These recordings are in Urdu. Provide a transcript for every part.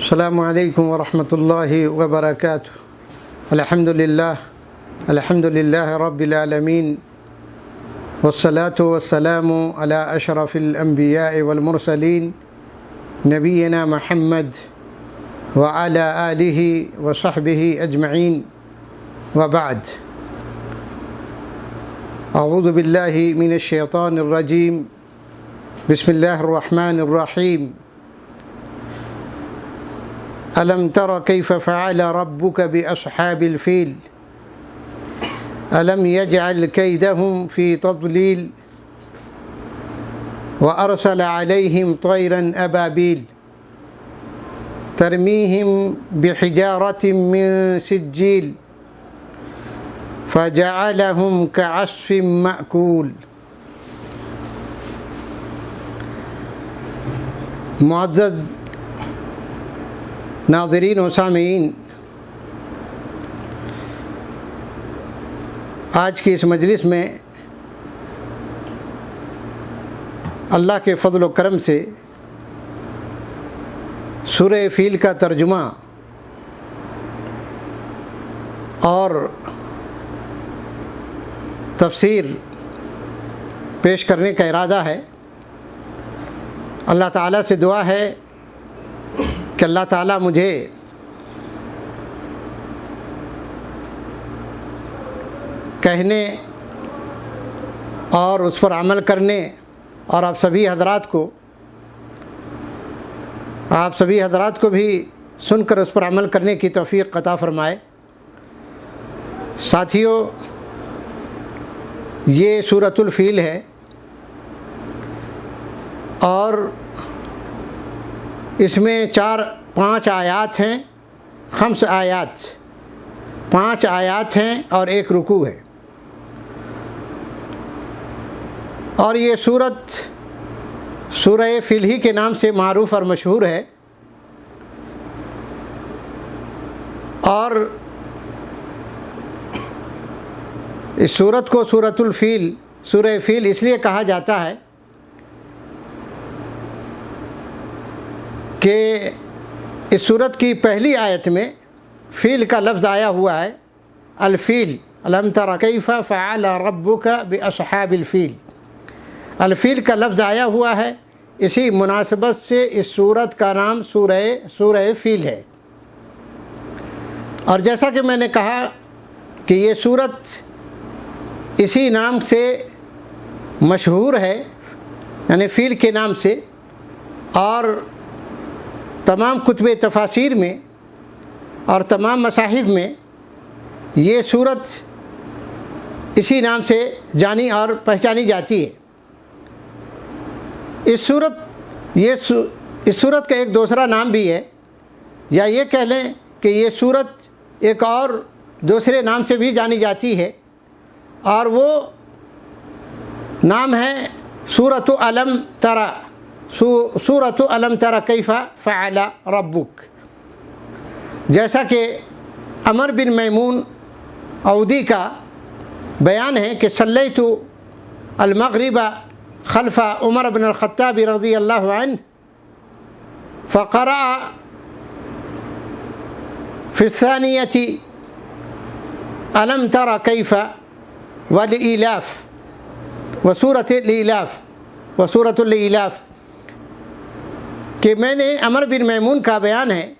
السلام علیکم ورحمۃ اللہ وبرکاتہ۔ الحمد للہ رب العالمین، والصلاة والسلام علی اشرف الانبیاء والمرسلین نبینا محمد وعلی آلہ وصحبہ اجمعین، وبعد۔ اعوذ باللہ من الشیطان الرجیم، بسم اللہ الرحمن الرحیم۔ ألم تر كيف فعل ربك بأصحاب الفيل ألم يجعل كيدهم في تضليل وأرسل عليهم طيرا أبابيل ترميهم بحجارة من سجيل فجعلهم كعصف مأكول۔ معزز ناظرین و سامعین، آج کی اس مجلس میں اللہ کے فضل و کرم سے سورہ فیل کا ترجمہ اور تفسیر پیش کرنے کا ارادہ ہے۔ اللہ تعالیٰ سے دعا ہے کہ اللہ تعالیٰ مجھے کہنے اور اس پر عمل کرنے اور آپ سبھی حضرات کو بھی سن کر اس پر عمل کرنے کی توفیق عطا فرمائے۔ ساتھیو، یہ سورۃ الفیل ہے اور اس میں 5 آیات ہیں، 5 آیات، 5 آیات ہیں اور 1 رکوع ہے۔ اور یہ سورہ فیل ہی کے نام سے معروف اور مشہور ہے، اور اس سورت کو سورۃ الفیل، سورہ فیل اس لیے کہا جاتا ہے کہ اس سورت کی پہلی آیت میں فیل کا لفظ آیا ہوا ہے، الفیل، الم تر کیف فعل ربک باصحاب الفیل۔ الفیل کا لفظ آیا ہوا ہے، اسی مناسبت سے اس سورت کا نام سورہ فیل ہے۔ اور جیسا کہ میں نے کہا کہ یہ سورت اسی نام سے مشہور ہے، یعنی فیل کے نام سے، اور تمام کتب تفاسیر میں اور تمام مصاحف میں یہ سورت اسی نام سے جانی اور پہچانی جاتی ہے۔ اس سورت کا ایک دوسرا نام بھی ہے، یا یہ کہہ لیں کہ یہ سورت ایک اور دوسرے نام سے بھی جانی جاتی ہے، اور وہ نام ہے سورۃ الم تر، سورۃ الم تر کیف فعل ربک۔ جیسا کہ عمر بن میمون عودی کا بیان ہے کہ صلیت المغرب خلف عمر بن الخطاب رضی اللہ عنہ فقرأ فی الثانیۃ الم تر کیف والإیلاف وسورۃ الإیلاف، کہ میں نے، عمر بن میمون کا بیان ہے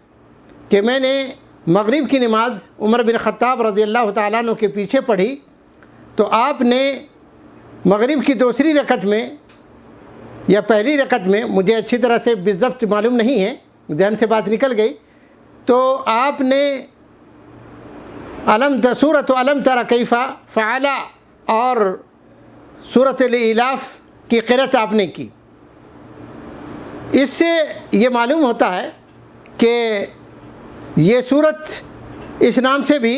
کہ میں نے مغرب کی نماز عمر بن خطاب رضی اللہ تعالیٰ عنہ کے پیچھے پڑھی، تو آپ نے مغرب کی دوسری رکعت میں یا پہلی رکعت میں، مجھے اچھی طرح سے بالضبط معلوم نہیں ہے، ذہن سے بات نکل گئی، تو آپ نے سورۃ الم تر کیف فعل اور سورۃ الإیلاف کی قرأت آپ نے کی۔ اس سے یہ معلوم ہوتا ہے کہ یہ سورت اس نام سے بھی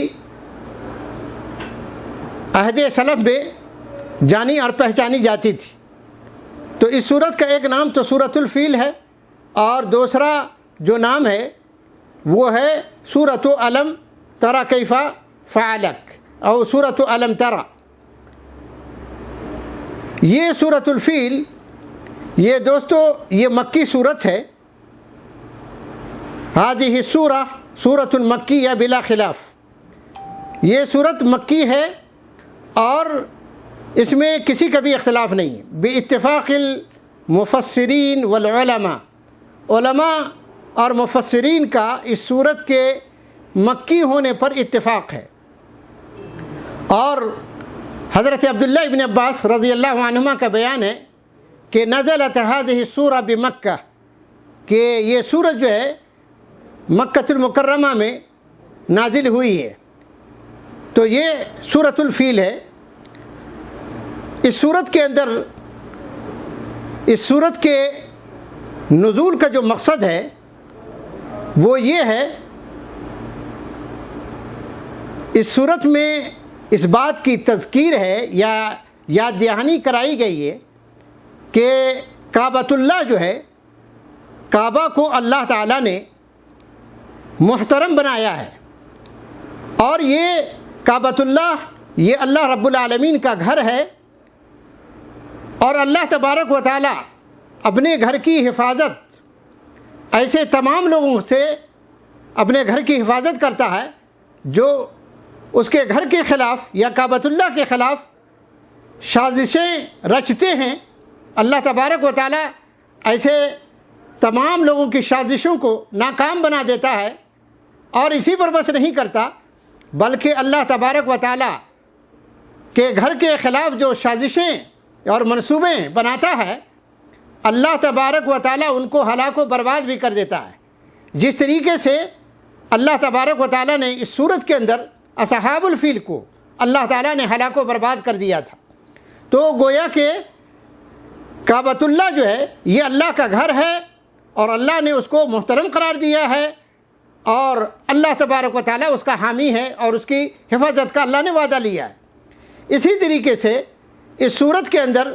عہد سلف میں جانی اور پہچانی جاتی تھی۔ تو اس سورت کا ایک نام تو سورۃ الفیل ہے، اور دوسرا جو نام ہے وہ ہے سورۃ الم تر کیف فعلک اور سورۃ الم تر۔ یہ سورۃ الفیل، یہ دوستو یہ مکی صورت ہے، هذه السورة سورة مکیہ بلا خلاف، یہ صورت مکی ہے اور اس میں کسی کا بھی اختلاف نہیں ہے، باتفاق المفسرین والعلماء، علماء اور مفسرین کا اس صورت کے مکی ہونے پر اتفاق ہے۔ اور حضرت عبداللہ ابن عباس رضی اللہ عنہما کا بیان ہے کہ نزلت هذه السورة بمکہ، کہ یہ سورت جو ہے مکہ المکرمہ میں نازل ہوئی ہے۔ تو یہ سورۃ الفیل ہے۔ اس سورت کے اندر، اس سورت کے نزول کا جو مقصد ہے وہ یہ ہے، اس سورت میں اس بات کی تذکیر ہے یا یاد دہانی کرائی گئی ہے کہ کعبۃ اللہ جو ہے، کعبہ کو اللہ تعالیٰ نے محترم بنایا ہے، اور یہ کعبۃ اللہ یہ اللہ رب العالمین کا گھر ہے، اور اللہ تبارک و تعالیٰ اپنے گھر کی حفاظت ایسے تمام لوگوں سے اپنے گھر کی حفاظت کرتا ہے جو اس کے گھر کے خلاف یا کعبۃ اللہ کے خلاف سازشیں رچتے ہیں۔ اللہ تبارک و تعالیٰ ایسے تمام لوگوں کی سازشوں کو ناکام بنا دیتا ہے، اور اسی پر بس نہیں کرتا بلکہ اللہ تبارک و تعالیٰ کے گھر کے خلاف جو سازشیں اور منصوبے بناتا ہے، اللہ تبارک و تعالیٰ ان کو ہلاک و برباد بھی کر دیتا ہے۔ جس طریقے سے اللہ تبارک و تعالیٰ نے اس صورت کے اندر اصحاب الفیل کو اللہ تعالیٰ نے ہلاک و برباد کر دیا تھا۔ تو گویا کہ کعبۃ اللہ جو ہے یہ اللہ کا گھر ہے، اور اللہ نے اس کو محترم قرار دیا ہے، اور اللہ تبارک و تعالیٰ اس کا حامی ہے، اور اس کی حفاظت کا اللہ نے وعدہ لیا ہے۔ اسی طریقے سے اس صورت کے اندر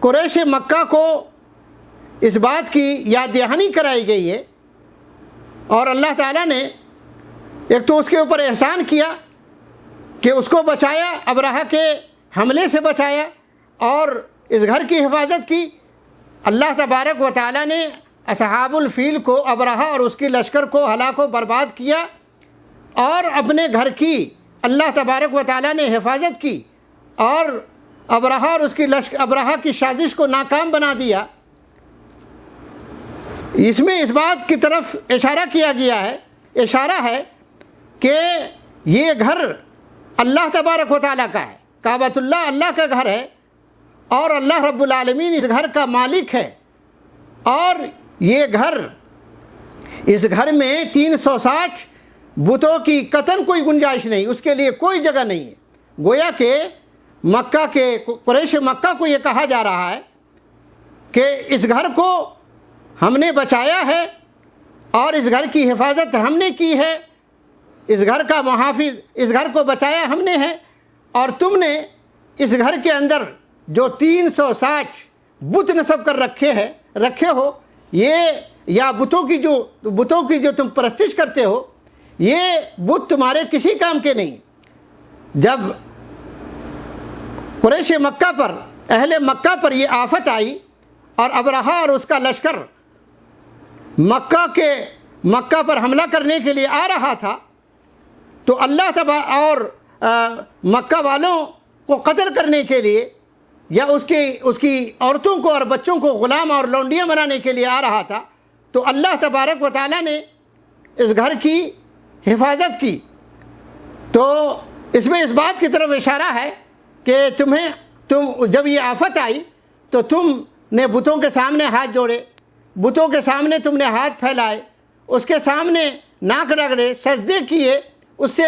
قریش مکہ کو اس بات کی یاد دہانی کرائی گئی ہے، اور اللہ تعالیٰ نے ایک تو اس کے اوپر احسان کیا کہ اس کو بچایا، ابرہہ کے حملے سے بچایا، اور اس گھر کی حفاظت کی۔ اللہ تبارک و تعالیٰ نے اصحاب الفیل کو، ابرہہ اور اس کی لشکر کو ہلاک و برباد کیا، اور اپنے گھر کی اللہ تبارک و تعالیٰ نے حفاظت کی، اور ابرہہ اور اس کی ابرہہ کی سازش کو ناکام بنا دیا۔ اس میں اس بات کی طرف اشارہ کیا گیا ہے، اشارہ ہے کہ یہ گھر اللہ تبارک و تعالیٰ کا ہے، کعبۃ اللہ اللہ کا گھر ہے، اور اللہ رب العالمین اس گھر کا مالک ہے، اور یہ گھر، اس گھر میں 360 بتوں کی قطعاً کوئی گنجائش نہیں، اس کے لیے کوئی جگہ نہیں ہے۔ گویا کہ مکہ کے قریش مکہ کو یہ کہا جا رہا ہے کہ اس گھر کو ہم نے بچایا ہے، اور اس گھر کی حفاظت ہم نے کی ہے، اس گھر کا محافظ، اس گھر کو بچایا ہم نے ہے، اور تم نے اس گھر کے اندر جو 360 بت نصب کر رکھے ہو، یہ یا بتوں کی جو تم پرستش کرتے ہو، یہ بت تمہارے کسی کام کے نہیں۔ جب قریش مکہ پر، اہل مکہ پر یہ آفت آئی، اور ابرہہ اور اس کا لشکر مکہ پر حملہ کرنے کے لیے آ رہا تھا، تو اللہ اور مکہ والوں کو قتل کرنے کے لیے، یا اس کی عورتوں کو اور بچوں کو غلام اور لونڈیاں بنانے کے لیے آ رہا تھا، تو اللہ تبارک و تعالیٰ نے اس گھر کی حفاظت کی۔ تو اس میں اس بات کی طرف اشارہ ہے کہ تم جب یہ آفت آئی تو تم نے بتوں کے سامنے ہاتھ جوڑے، بتوں کے سامنے تم نے ہاتھ پھیلائے، اس کے سامنے ناک رگڑے، سجدے کیے، اس سے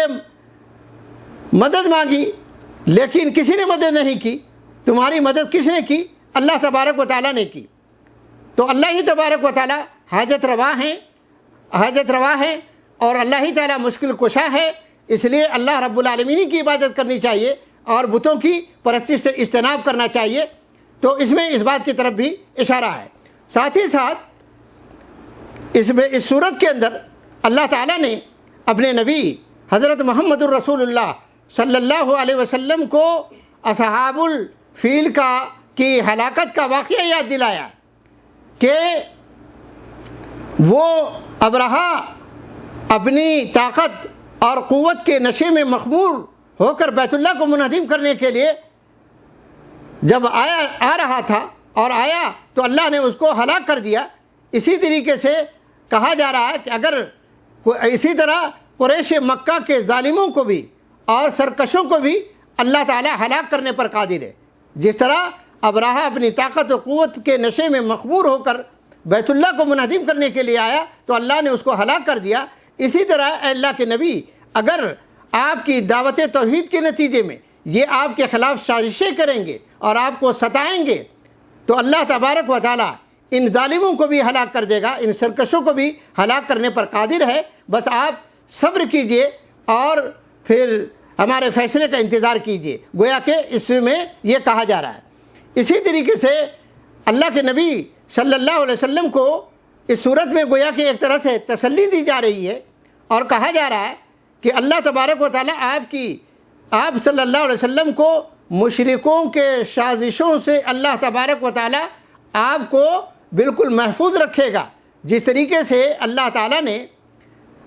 مدد مانگی، لیکن کسی نے مدد نہیں کی۔ تمہاری مدد کس نے کی؟ اللہ تبارک و تعالیٰ نے کی۔ تو اللہ ہی تبارک و تعالیٰ حاجت روا ہیں، اور اللہ ہی تعالیٰ مشکل کشا ہے، اس لیے اللہ رب العالمین کی عبادت کرنی چاہیے، اور بتوں کی پرستش سے اجتناب کرنا چاہیے۔ تو اس میں اس بات کی طرف بھی اشارہ ہے۔ ساتھ ہی ساتھ اس صورت کے اندر اللہ تعالیٰ نے اپنے نبی حضرت محمد الرسول اللہ صلی اللہ علیہ وسلم کو اصحاب الفیل کی ہلاکت کا واقعہ یاد دلایا کہ وہ ابرہا اپنی طاقت اور قوت کے نشے میں مخمور ہو کر بیت اللہ کو منہدم کرنے کے لیے جب آ رہا تھا اور آیا تو اللہ نے اس کو ہلاک کر دیا۔ اسی طریقے سے کہا جا رہا ہے کہ اگر اسی طرح قریش مکہ کے ظالموں کو بھی اور سرکشوں کو بھی اللہ تعالیٰ ہلاک کرنے پر قادر ہے۔ جس طرح ابرہا اپنی طاقت و قوت کے نشے میں مخمور ہو کر بیت اللہ کو منہدم کرنے کے لیے آیا تو اللہ نے اس کو ہلاک کر دیا، اسی طرح اے اللہ کے نبی اگر آپ کی دعوت توحید کے نتیجے میں یہ آپ کے خلاف سازشیں کریں گے اور آپ کو ستائیں گے تو اللہ تبارک و تعالیٰ ان ظالموں کو بھی ہلاک کر دے گا، ان سرکشوں کو بھی ہلاک کرنے پر قادر ہے۔ بس آپ صبر کیجئے اور پھر ہمارے فیصلے کا انتظار کیجئے، گویا کہ اس میں یہ کہا جا رہا ہے۔ اسی طریقے سے اللہ کے نبی صلی اللہ علیہ وسلم کو اس صورت میں گویا کہ ایک طرح سے تسلی دی جا رہی ہے اور کہا جا رہا ہے کہ اللہ تبارک و تعالیٰ آپ صلی اللہ علیہ وسلم کو مشرکوں کے سازشوں سے اللہ تبارک و تعالیٰ آپ کو بالکل محفوظ رکھے گا۔ جس طریقے سے اللہ تعالیٰ نے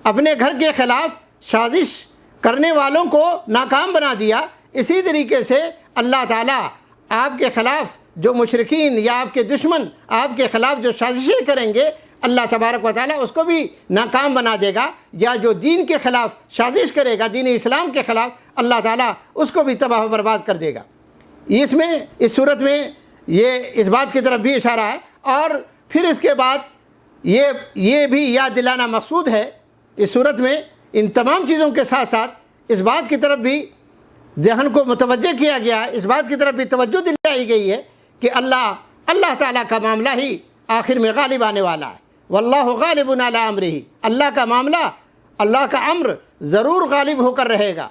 اپنے گھر کے خلاف سازش کرنے والوں کو ناکام بنا دیا، اسی طریقے سے اللہ تعالیٰ آپ کے خلاف جو مشرکین یا آپ کے دشمن آپ کے خلاف جو سازشیں کریں گے اللہ تبارک و تعالیٰ اس کو بھی ناکام بنا دے گا، یا جو دین کے خلاف سازش کرے گا، دین اسلام کے خلاف، اللہ تعالیٰ اس کو بھی تباہ و برباد کر دے گا۔ اس صورت میں یہ اس بات کی طرف بھی اشارہ ہے، اور پھر اس کے بعد یہ بھی یاد دلانا مقصود ہے اس صورت میں ان تمام چیزوں کے ساتھ ساتھ اس بات کی طرف بھی ذہن کو متوجہ کیا گیا ہے، اس بات کی طرف بھی توجہ دلائی گئی ہے کہ اللہ تعالیٰ کا معاملہ ہی آخر میں غالب آنے والا ہے۔ واللہ غالب علی امرہ، اللہ کا معاملہ، اللہ کا امر ضرور غالب ہو کر رہے گا۔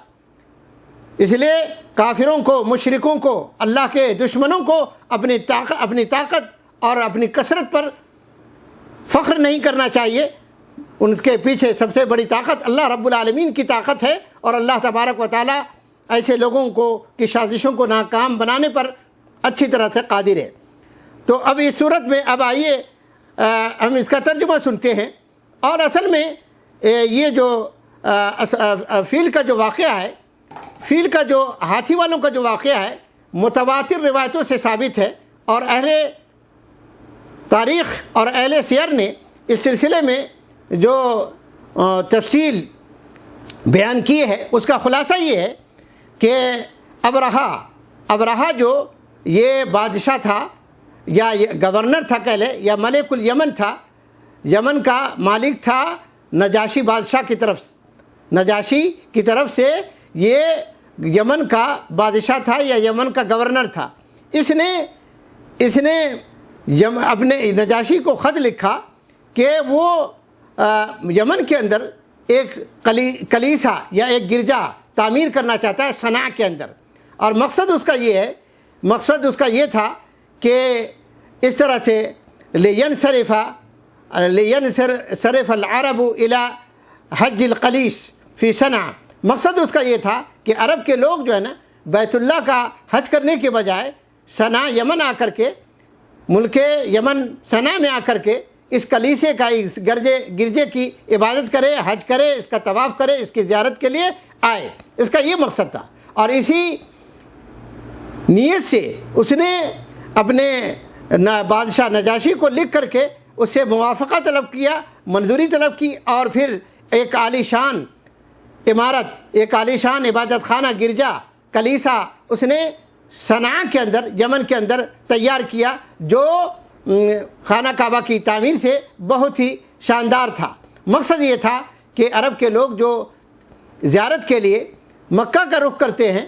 اس لیے کافروں کو، مشرکوں کو، اللہ کے دشمنوں کو اپنی طاقت اور اپنی کثرت پر فخر نہیں کرنا چاہیے۔ ان کے پیچھے سب سے بڑی طاقت اللہ رب العالمین کی طاقت ہے، اور اللہ تبارک و تعالیٰ ایسے لوگوں کی سازشوں کو ناکام بنانے پر اچھی طرح سے قادر ہے۔ تو اب اس صورت میں اب آئیے ہم اس کا ترجمہ سنتے ہیں، اور اصل میں یہ جو فیل کا جو واقعہ ہے، فیل کا جو ہاتھی والوں کا جو واقعہ ہے متواتر روایتوں سے ثابت ہے، اور اہل تاریخ اور اہل سیر نے اس سلسلے میں جو تفصیل بیان کی ہے اس کا خلاصہ یہ ہے کہ ابرہا جو یہ بادشاہ تھا یا گورنر تھا کہہ لیں، یا ملک الیمن تھا، یمن کا مالک تھا نجاشی بادشاہ نجاشی کی طرف سے یہ یمن کا بادشاہ تھا یا یمن کا گورنر تھا۔ اس نے اپنے نجاشی کو خط لکھا کہ وہ یمن کے اندر ایک کلیسا یا ایک گرجا تعمیر کرنا چاہتا ہے صنعاء کے اندر، اور مقصد اس کا یہ تھا کہ اس طرح سے لینصرف العرب الى حج القلیس فی صنعاء، مقصد اس کا یہ تھا کہ عرب کے لوگ جو ہے نا بیت اللہ کا حج کرنے کے بجائے صنعاء یمن آ کر کے، ملک یمن صنعاء میں آ کر کے اس کلیسے کا، اس گرجے کی عبادت کرے، حج کرے، اس کا طواف کرے، اس کی زیارت کے لیے آئے، اس کا یہ مقصد تھا۔ اور اسی نیت سے اس نے اپنے بادشاہ نجاشی کو لکھ کر کے اس سے موافقہ طلب کیا، منظوری طلب کی، اور پھر ایک عالی شان عمارت، ایک عالی شان عبادت خانہ، گرجا، کلیسا اس نے صنعاء کے اندر، یمن کے اندر تیار کیا، جو خانہ کعبہ کی تعمیر سے بہت ہی شاندار تھا۔ مقصد یہ تھا کہ عرب کے لوگ جو زیارت کے لیے مکہ کا رخ کرتے ہیں،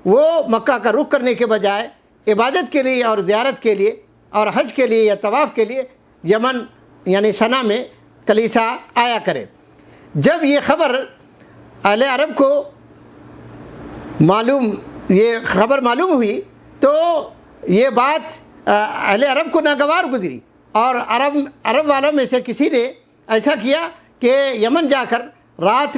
وہ مکہ کا رخ کرنے کے بجائے عبادت کے لیے اور زیارت کے لیے اور حج کے لیے یا طواف کے لیے یمن یعنی صنعاء میں کلیسا آیا کرے۔ جب یہ خبر اہل عرب کو معلوم ہوئی تو یہ بات اہل عرب کو ناگوار گزری، اور عرب والوں میں سے کسی نے ایسا کیا کہ یمن جا کر رات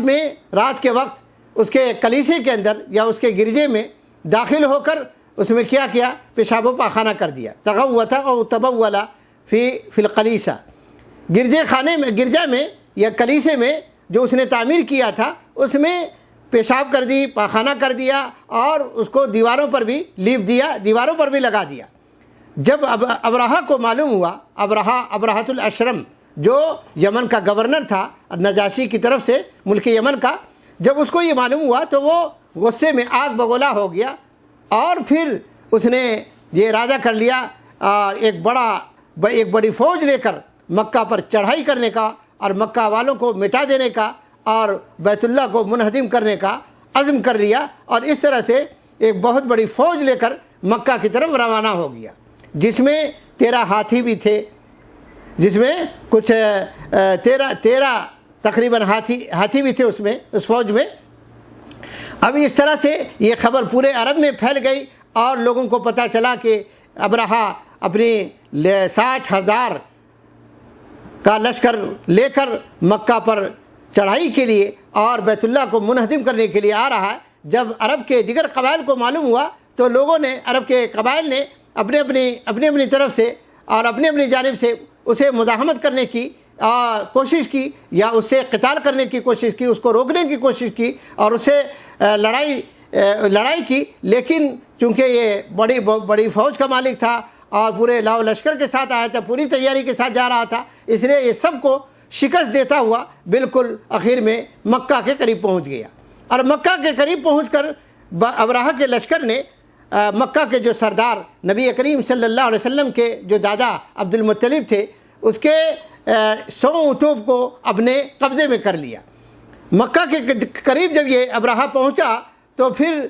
کے وقت اس کے کلیسے کے اندر یا اس کے گرجے میں داخل ہو کر اس میں کیا پیشاب و پاخانہ کر دیا، تغوط او تبول فی القلیسہ، گرجا میں یا کلیسے میں جو اس نے تعمیر کیا تھا اس میں پیشاب کر دی، پاخانہ کر دیا اور اس کو دیواروں پر بھی لیپ دیا، دیواروں پر بھی لگا دیا۔ جب ابرہہ کو معلوم ہوا، ابرہۃ الاشرم جو یمن کا گورنر تھا نجاشی کی طرف سے ملک یمن کا، جب اس کو یہ معلوم ہوا تو وہ غصے میں آگ بگولا ہو گیا، اور پھر اس نے یہ ارادہ کر لیا ایک بڑی فوج لے کر مکہ پر چڑھائی کرنے کا اور مکہ والوں کو مٹا دینے کا اور بیت اللہ کو منہدم کرنے کا عزم کر لیا، اور اس طرح سے ایک بہت بڑی فوج لے کر مکہ کی طرف روانہ ہو گیا، جس میں 13 ہاتھی بھی تھے، جس میں کچھ 13 تقریباً ہاتھی بھی تھے اس فوج میں۔ اب اس طرح سے یہ خبر پورے عرب میں پھیل گئی اور لوگوں کو پتہ چلا کہ ابرہہ اپنی 60,000 کا لشکر لے کر مکہ پر چڑھائی کے لیے اور بیت اللہ کو منہدم کرنے کے لیے آ رہا ہے۔ جب عرب کے دیگر قبائل کو معلوم ہوا تو لوگوں نے، عرب کے قبائل نے اپنی طرف سے اور اپنی جانب سے اسے مزاحمت کرنے کی کوشش کی، یا اس سے قتال کرنے کی کوشش کی، اس کو روکنے کی کوشش کی اور اسے لڑائی کی، لیکن چونکہ یہ بڑی فوج کا مالک تھا اور پورے لاؤ لشکر کے ساتھ آیا تھا، پوری تیاری کے ساتھ جا رہا تھا، اس لیے یہ سب کو شکست دیتا ہوا بالکل آخر میں مکہ کے قریب پہنچ گیا۔ اور مکہ کے قریب پہنچ کر ابرہہ کے لشکر نے مکہ کے جو سردار نبی کریم صلی اللہ علیہ وسلم کے جو دادا عبد المطلب تھے، اس کے 100 اونٹوں کو اپنے قبضے میں کر لیا۔ مکہ کے قریب جب یہ ابرہہ پہنچا تو پھر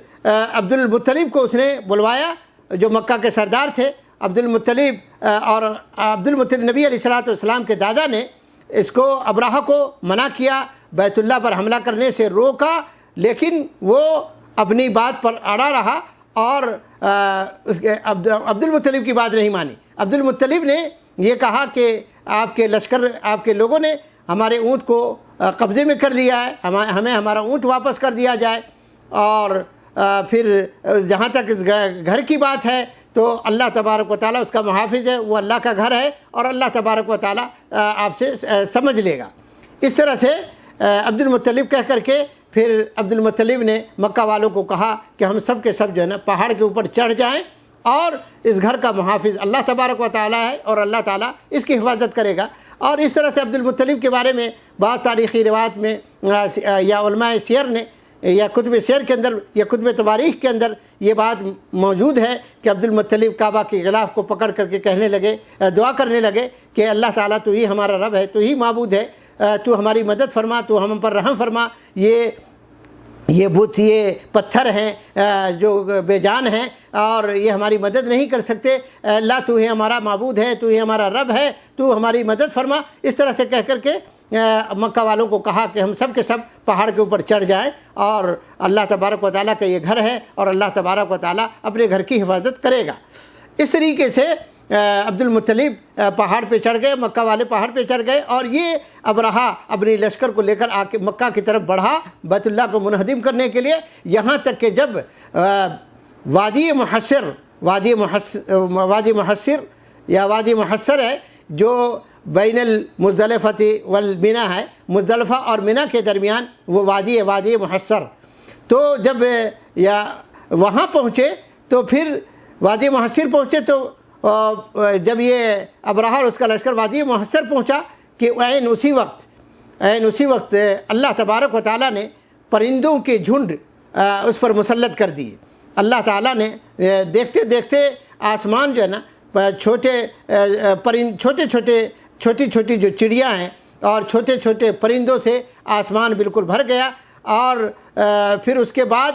عبد المطلب کو اس نے بلوایا، جو مکہ کے سردار تھے عبد المطلب، اور عبد المطلب نبی علیہ السلام کے دادا نے اس کو ابرہہ کو منع کیا، بیت اللہ پر حملہ کرنے سے روکا، لیکن وہ اپنی بات پر اڑا رہا اور عبد المطلب کی بات نہیں مانی۔ عبد المطلب نے یہ کہا کہ آپ کے لوگوں نے ہمارے اونٹ کو قبضے میں کر لیا ہے، ہمیں ہمارا اونٹ واپس کر دیا جائے، اور پھر جہاں تک اس گھر کی بات ہے تو اللہ تبارک و تعالیٰ اس کا محافظ ہے، وہ اللہ کا گھر ہے اور اللہ تبارک و تعالیٰ آپ سے سمجھ لے گا۔ اس طرح سے عبد المطلب کہہ کر کے پھر عبد المطلب نے مکہ والوں کو کہا کہ ہم سب کے سب جو ہے نا پہاڑ کے اوپر چڑھ جائیں، اور اس گھر کا محافظ اللہ تبارک و تعالیٰ ہے اور اللہ تعالیٰ اس کی حفاظت کرے گا۔ اور اس طرح سے عبد المطلب کے بارے میں بعض تاریخی روایت میں یا علماء سیر نے یا کتب سیر کے اندر یا کتب تواریخ کے اندر یہ بات موجود ہے کہ عبد المطلب کعبہ کے غلاف کو پکڑ کر کے کہنے لگے، دعا کرنے لگے کہ اللہ تعالیٰ تو ہی ہمارا رب ہے، تو ہی معبود ہے، تو ہماری مدد فرما، تو ہم پر رحم فرما، یہ بت، یہ پتھر ہیں جو بے جان ہیں اور یہ ہماری مدد نہیں کر سکتے، اللہ تو ہی ہمارا معبود ہے، تو ہی ہمارا رب ہے، تو ہماری مدد فرما۔ اس طرح سے کہہ کر کے مکہ والوں کو کہا کہ ہم سب کے سب پہاڑ کے اوپر چڑھ جائیں، اور اللہ تبارک و تعالیٰ کا یہ گھر ہے اور اللہ تبارک و تعالیٰ اپنے گھر کی حفاظت کرے گا۔ اس طریقے سے عبد المطلب پہاڑ پہ چڑھ گئے، مکہ والے پہاڑ پہ چڑھ گئے، اور یہ ابرہہ اپنی لشکر کو لے کر آ کے مکہ کی طرف بڑھا بیت اللہ کو منہدم کرنے کے لیے، یہاں تک کہ جب وادی محصر ہے جو بین المزدلفہ والمنی ہے، مزدلفہ اور منی کے درمیان وہ وادی محصر، تو جب وہاں پہنچے تو پھر وادی محصر پہنچے تو جب یہ ابرہہ اور اس کا لشکر وادی محصر پہنچا کہ عین اسی وقت اللہ تبارک و تعالیٰ نے پرندوں کے جھنڈ اس پر مسلط کر دیے۔ اللہ تعالیٰ نے دیکھتے دیکھتے آسمان جو ہے نا چھوٹی چھوٹی جو چڑیاں ہیں اور چھوٹے چھوٹے پرندوں سے آسمان بالکل بھر گیا، اور پھر اس کے بعد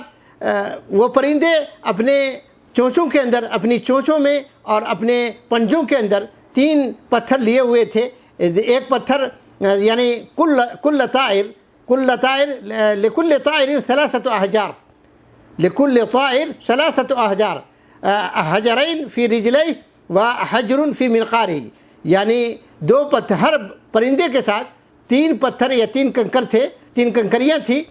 وہ پرندے اپنے چونچوں کے اندر، اپنی چونچوں میں اور اپنے پنجوں کے اندر 3 پتھر لیے ہوئے تھے۔ ایک پتھر یعنی کل طائر لکل طائر 3 احجار، لکل طائر 3 احجار، حجرین فی رجلیہ و حجر فی منقارہ، یعنی 2 پتھر، ہر پرندے کے ساتھ 3 پتھر یا 3 کنکر تھے، 3 کنکریاں تھیں،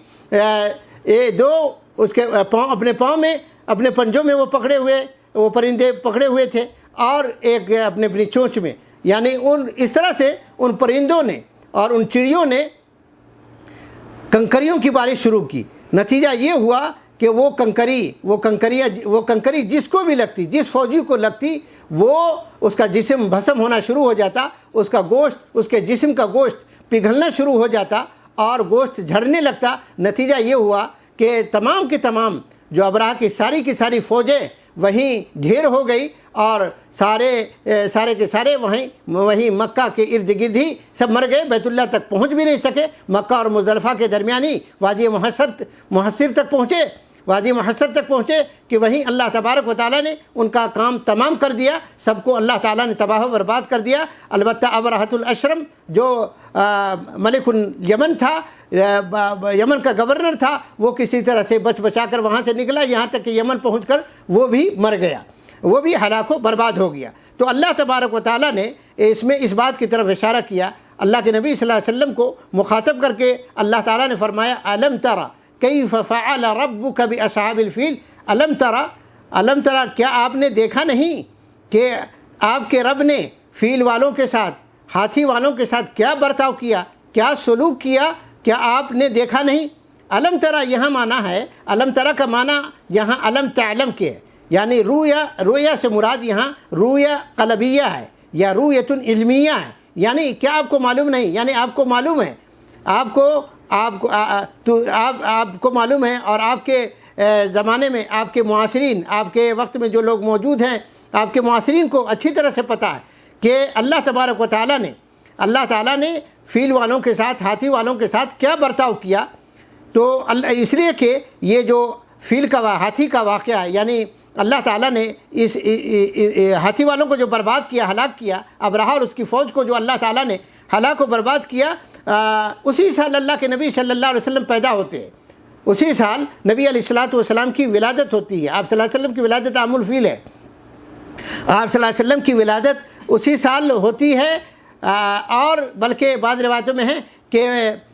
2 اس کے پاؤں، اپنے پاؤں میں، اپنے پنجوں میں وہ پرندے پکڑے ہوئے تھے، اور ایک اپنی چونچ میں، یعنی اس طرح سے ان پرندوں نے اور ان چڑیوں نے کنکریوں کی بارش شروع کی۔ نتیجہ یہ ہوا کہ وہ کنکری جس کو بھی لگتی، جس فوجی کو لگتی، وہ اس کا جسم بھسم ہونا شروع ہو جاتا، اس کا گوشت، اس کے جسم کا گوشت پگھلنا شروع ہو جاتا اور گوشت جھڑنے لگتا۔ نتیجہ یہ ہوا کہ تمام کی تمام جو ابراہ کی ساری فوجیں وہیں ڈھیر ہو گئی اور سارے کے سارے وہیں مکہ کے ارد گرد ہی سب مر گئے، بیت اللہ تک پہنچ بھی نہیں سکے۔ مکہ اور مزدلفہ کے درمیانی وادی محصر تک پہنچے کہ وہیں اللہ تبارک و تعالیٰ نے ان کا کام تمام کر دیا، سب کو اللہ تعالیٰ نے تباہ و برباد کر دیا۔ البتہ ابرہۃ الاشرم جو ملک الیمن تھا، یمن کا گورنر تھا، وہ کسی طرح سے بچا کر وہاں سے نکلا، یہاں تک کہ یمن پہنچ کر وہ بھی مر گیا، وہ بھی ہلاک و برباد ہو گیا۔ تو اللہ تبارک و تعالیٰ نے اس بات کی طرف اشارہ کیا، اللہ کے نبی صلی اللہ علیہ وسلم کو مخاطب کر کے اللہ تعالیٰ نے فرمایا الم تری کیف فعل ربک باصحاب الفیل، الم تری کیا آپ نے دیکھا نہیں کہ آپ کے رب نے فیل والوں کے ساتھ، ہاتھی والوں کے ساتھ کیا برتاؤ کیا، کیا سلوک کیا، کیا آپ نے دیکھا نہیں؟ الم تری یہاں معنی ہے، الم تری کا معنی یہاں الم تعلم کے ہے، یعنی رویا سے مراد یہاں رویا قلبیہ ہے یا رویت علمیہ ہے، یعنی کیا آپ کو معلوم نہیں، یعنی آپ کو معلوم ہے، آپ کو معلوم ہے، اور آپ کے زمانے میں آپ کے معاصرین، آپ کے وقت میں جو لوگ موجود ہیں، آپ کے معاصرین کو اچھی طرح سے پتہ ہے کہ اللہ تبارک و تعالیٰ نے فیل والوں کے ساتھ، ہاتھی والوں کے ساتھ کیا برتاؤ کیا۔ تو اس لیے کہ یہ جو ہاتھی کا واقعہ ہے، یعنی اللہ تعالیٰ نے اس ہاتھی والوں کو جو برباد کیا، ہلاک کیا، ابرہہ اور اس کی فوج کو جو اللہ تعالیٰ نے ہلاک و برباد کیا، اسی سال اللہ کے نبی صلی اللہ علیہ وسلم پیدا ہوتے ہیں، اسی سال نبی علیہ السلام کی ولادت ہوتی ہے۔ آپ صلی اللہ علیہ وسلم کی ولادت عام الفیل ہے، آپ صلی اللہ علیہ وسلم کی ولادت اسی سال ہوتی ہے، اور بلکہ بعض روایتوں میں ہے کہ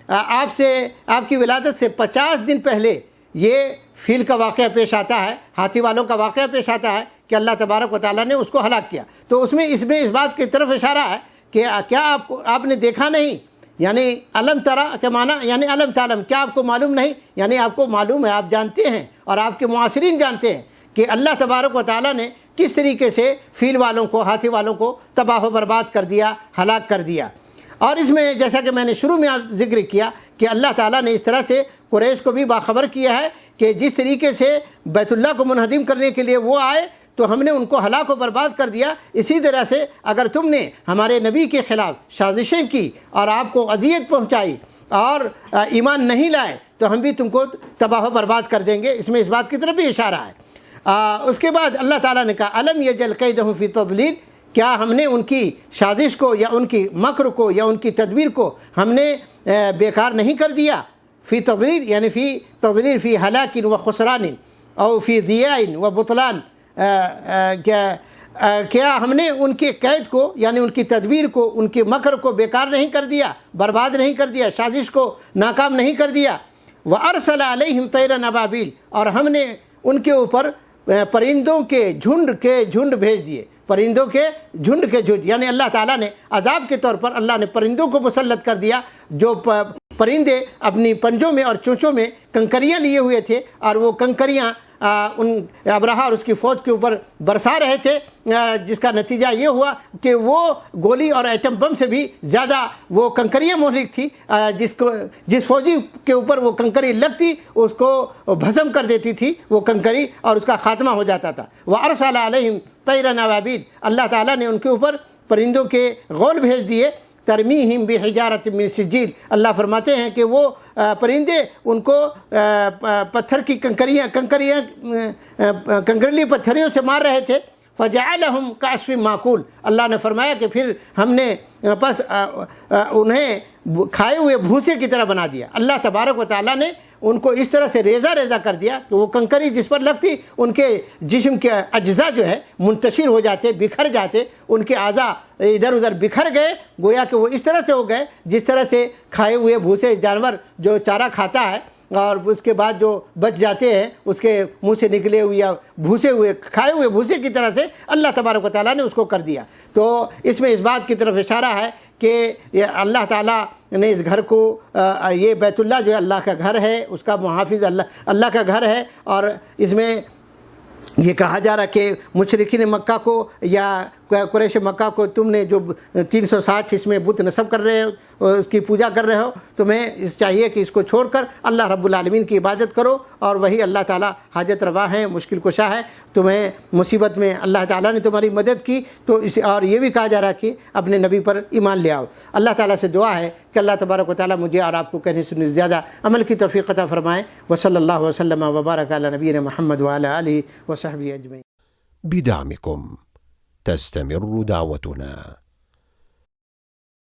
آپ کی ولادت سے 50 دن پہلے یہ فیل کا واقعہ پیش آتا ہے، ہاتھی والوں کا واقعہ پیش آتا ہے کہ اللہ تبارک و تعالیٰ نے اس کو ہلاک کیا۔ تو اس میں اس بات کی طرف اشارہ ہے کہ کیا آپ نے دیکھا نہیں، یعنی الم تری کے معنی یعنی الم تعلم، کیا آپ کو معلوم نہیں، یعنی آپ کو معلوم ہے، آپ جانتے ہیں اور آپ کے معاصرین جانتے ہیں کہ اللہ تبارک و تعالیٰ نے کس طریقے سے فیل والوں کو، ہاتھی والوں کو تباہ و برباد کر دیا، ہلاک کر دیا۔ اور اس میں جیسا کہ میں نے شروع میں ذکر کیا کہ اللہ تعالیٰ نے اس طرح سے قریش کو بھی باخبر کیا ہے کہ جس طریقے سے بیت اللہ کو منہدم کرنے کے لیے وہ آئے تو ہم نے ان کو ہلاک و برباد کر دیا، اسی طرح سے اگر تم نے ہمارے نبی کے خلاف سازشیں کی اور آپ کو اذیت پہنچائی اور ایمان نہیں لائے تو ہم بھی تم کو تباہ و برباد کر دیں گے۔ اس میں اس بات کی طرف بھی اشارہ ہے۔ اس کے بعد اللہ تعالیٰ نے کہا الم یجعل کیدہم فی تضلیل، کیا ہم نے ان کی سازش کو یا ان کی مکر کو یا ان کی تدبیر کو ہم نے بیکار نہیں کر دیا؟ فی تضلیل یعنی فی ہلاک و خسران او فی ضیاء و بطلان، کیا ہم نے ان کے قید کو یعنی ان کی تدبیر کو، ان کے مکر کو بیکار نہیں کر دیا، برباد نہیں کر دیا، سازش کو ناکام نہیں کر دیا؟ وَأَرْسَلَ عَلَيْهِمْ طَيْرًا أَبَابِيلَ، اور ہم نے ان کے اوپر پرندوں کے جھنڈ بھیج دیے، پرندوں کے جھنڈ یعنی اللہ تعالیٰ نے عذاب کے طور پر اللہ نے پرندوں کو مسلط کر دیا، جو پرندے اپنی پنجوں میں اور چونچوں میں کنکریاں لیے ہوئے تھے اور وہ کنکریاں ان ابرہہ اور اس کی فوج کے اوپر برسا رہے تھے، جس کا نتیجہ یہ ہوا کہ وہ گولی اور ایٹم بم سے بھی زیادہ وہ کنکریاں مہلک تھی، جس فوجی کے اوپر وہ کنکری لگتی اس کو بھسم کر دیتی تھی وہ کنکری اور اس کا خاتمہ ہو جاتا تھا۔ وَأَرْسَلَ عَلَيْهِمْ طَيْرًا أَبَابِيلَ، اللہ تعالیٰ نے ان کے اوپر پرندوں کے غول بھیج دیے، ترمیہم بحجارۃ من سجیل، اللہ فرماتے ہیں کہ وہ پرندے ان کو پتھر کی کنکریلی پتھریوں سے مار رہے تھے، فجعلہم کعصف ماکول، اللہ نے فرمایا کہ پھر ہم نے بس انہیں کھائے ہوئے بھوسے کی طرح بنا دیا۔ اللہ تبارک و تعالیٰ نے ان کو اس طرح سے ریزہ کر دیا کہ وہ کنکری جس پر لگتی ان کے جسم کے اجزاء جو ہے منتشر ہو جاتے، بکھر جاتے، ان کے اعضاء ادھر ادھر بکھر گئے، گویا کہ وہ اس طرح سے ہو گئے جس طرح سے کھائے ہوئے بھوسے، جانور جو چارہ کھاتا ہے اور اس کے بعد جو بچ جاتے ہیں اس کے منہ سے نکلے ہوئے یا کھائے ہوئے بھوسے کی طرح سے اللہ تبارک و تعالیٰ نے اس کو کر دیا۔ تو اس میں اس بات کی طرف اشارہ ہے کہ یہ اللہ تعالیٰ نے اس گھر کو یہ بیت اللہ جو ہے اللہ کا گھر ہے، اس کا محافظ اللہ کا گھر ہے، اور اس میں یہ کہا جا رہا کہ مشرکین مکہ کو یا قریش مکہ کو تم نے جو 360 اس میں بت نصب کر رہے ہو، اس کی پوجا کر رہے ہو، تمہیں اس چاہیے کہ اس کو چھوڑ کر اللہ رب العالمین کی عبادت کرو، اور وہی اللہ تعالیٰ حاجت روا ہے، مشکل کشا ہے، تمہیں مصیبت میں اللہ تعالیٰ نے تمہاری مدد کی، تو اور یہ بھی کہا جا رہا کہ اپنے نبی پر ایمان لے آؤ۔ اللہ تعالیٰ سے دعا ہے کہ اللہ تبارک و تعالیٰ مجھے اور آپ کو کہنے سننے سے زیادہ عمل کی توفیق عطا فرمائے۔ وصلی اللہ وسلم وبارک علی نبینا محمد وعلی آلہ وصحبہ اجمعین۔ بدعمكم تستمر دعوتنا.